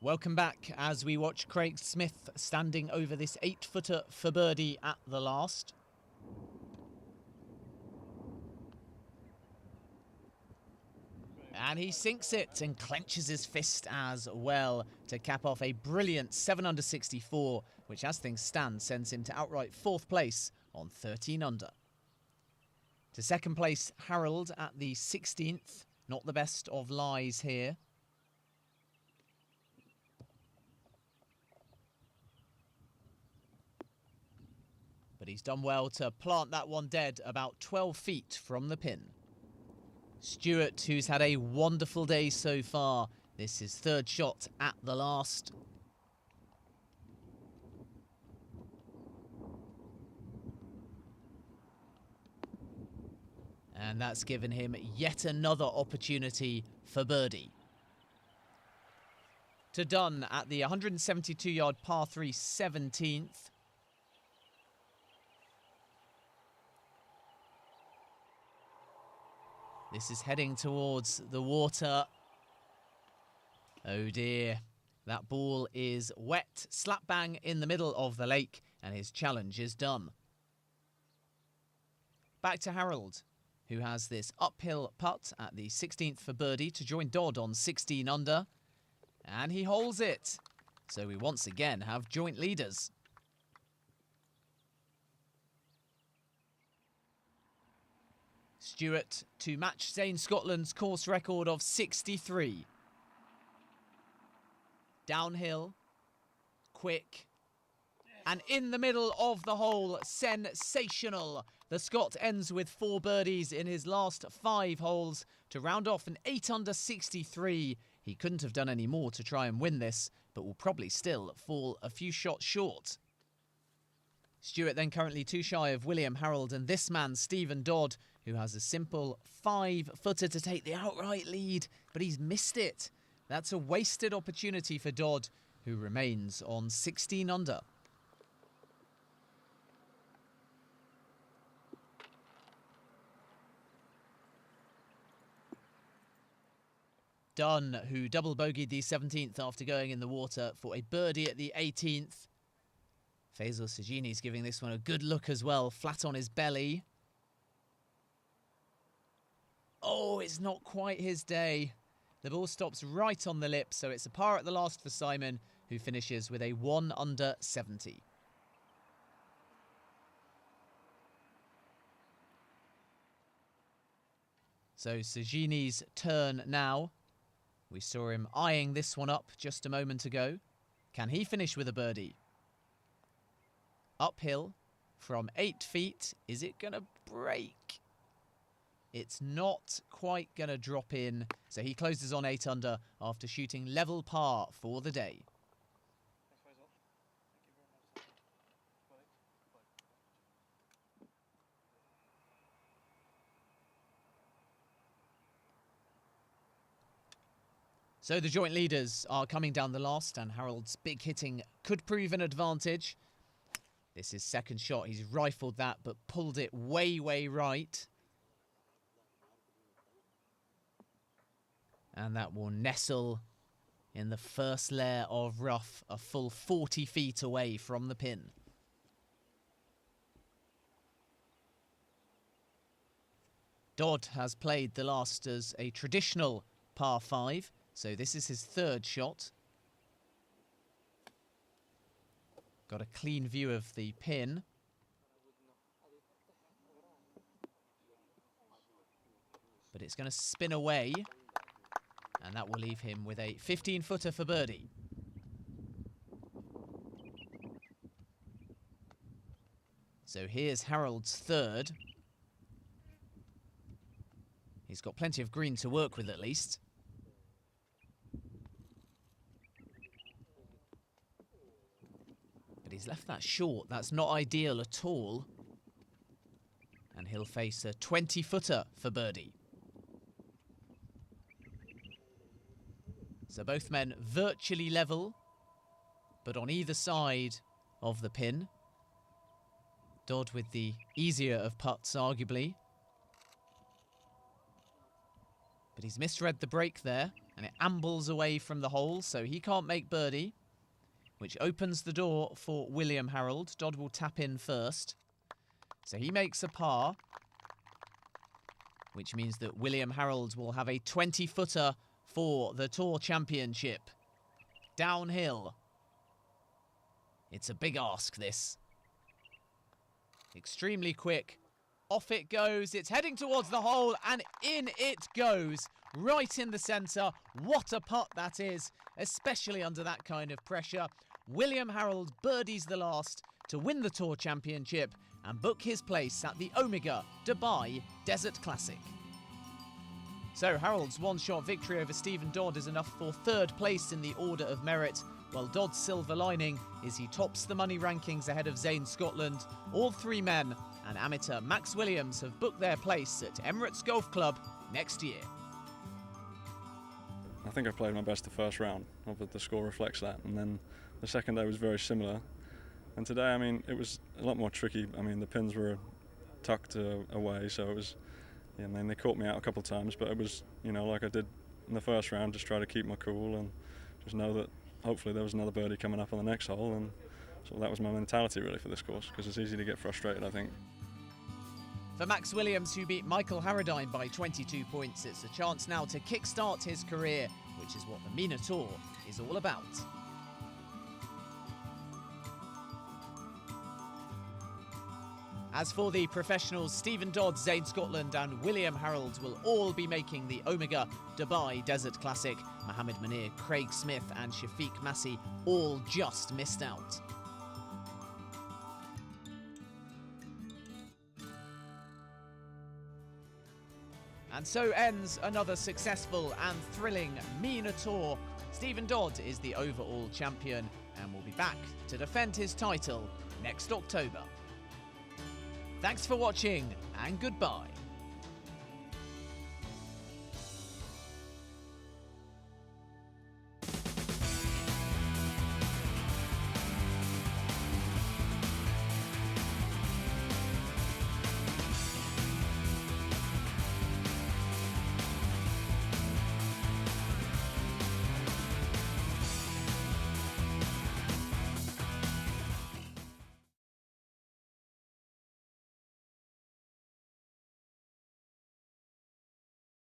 Welcome back as we watch Craig Smith standing over this 8-footer for birdie at the last. And he sinks it and clenches his fist as well to cap off a brilliant 7 under 64, which as things stand sends him to outright 4th place on 13 under. To 2nd place, Harold at the 16th. Not the best of lies here. But he's done well to plant that one dead about 12 feet from the pin. Stewart, who's had a wonderful day so far. This is 3rd shot at the last. And that's given him yet another opportunity for birdie. To Dunn at the 172-yard par 3 17th. This is heading towards the water. Oh dear, that ball is wet, slap bang in the middle of the lake, and his challenge is done. Back to Harold, who has this uphill putt at the 16th for birdie to join Dodd on 16 under. And he holds it. So we once again have joint leaders. Stewart to match Zane Scotland's course record of 63. Downhill, quick, and in the middle of the hole, sensational. The Scot ends with 4 birdies in his last 5 holes to round off an 8 under 63. He couldn't have done any more to try and win this, but will probably still fall a few shots short. Stewart then currently 2 shy of William Harold and this man, Stephen Dodd, who has a simple 5-footer to take the outright lead, but he's missed it. That's a wasted opportunity for Dodd, who remains on 16 under. Dunn, who double bogeyed the 17th after going in the water for a birdie at the 18th. Faisal Sajini's giving this one a good look as well, flat on his belly. Oh, it's not quite his day. The ball stops right on the lip, so it's a par at the last for Simon, who finishes with a 1 under 70. So Sajini's turn now. We saw him eyeing this one up just a moment ago. Can he finish with a birdie? Uphill from 8 feet. Is it going to break? It's not quite going to drop in. So he closes on 8 under after shooting level par for the day. So the joint leaders are coming down the last, and Harold's big hitting could prove an advantage. This is 2nd shot. He's rifled that, but pulled it way, way right. And that will nestle in the first layer of rough, a full 40 feet away from the pin. Dodd has played the last as a traditional par 5, so this is his 3rd shot. Got a clean view of the pin. But it's going to spin away. And that will leave him with a 15-footer for birdie. So here's Harold's 3rd. He's got plenty of green to work with at least. But he's left that short. That's not ideal at all. And he'll face a 20-footer for birdie. So both men virtually level, but on either side of the pin. Dodd with the easier of putts, arguably. But he's misread the break there. And it ambles away from the hole, so he can't make birdie, which opens the door for William Harold. Dodd will tap in first. So he makes a par, which means that William Harold will have a 20-footer for the Tour Championship. Downhill. It's a big ask, this. Extremely quick. Off it goes. It's heading towards the hole, and in it goes. Right in the centre. What a putt that is, especially under that kind of pressure. William Harold birdies the last to win the Tour Championship and book his place at the Omega Dubai Desert Classic. So Harold's one-shot victory over Stephen Dodd is enough for third place in the order of merit, while Dodd's silver lining is he tops the money rankings ahead of Zane Scotland. All three men and amateur Max Williams have booked their place at Emirates Golf Club next year. I think I played my best the first round, the score reflects that, and then the second day was very similar. And today, I mean, it was a lot more tricky. I mean, the pins were tucked away, so it was, yeah, I mean, they caught me out a couple of times, but it was, you know, like I did in the first round, just try to keep my cool and just know that hopefully there was another birdie coming up on the next hole, and so that was my mentality really for this course, because it's easy to get frustrated, I think. For Max Williams, who beat Michael Harradine by 22 points, it's a chance now to kickstart his career, which is what the MENA Tour is all about. As for the professionals, Stephen Dodd, Zane Scotland and William Harold will all be making the Omega Dubai Desert Classic. Mohammed Munir, Craig Smith and Shafiq Massi all just missed out. And so ends another successful and thrilling MENA Tour. Stephen Dodd is the overall champion and will be back to defend his title next October. Thanks for watching and goodbye.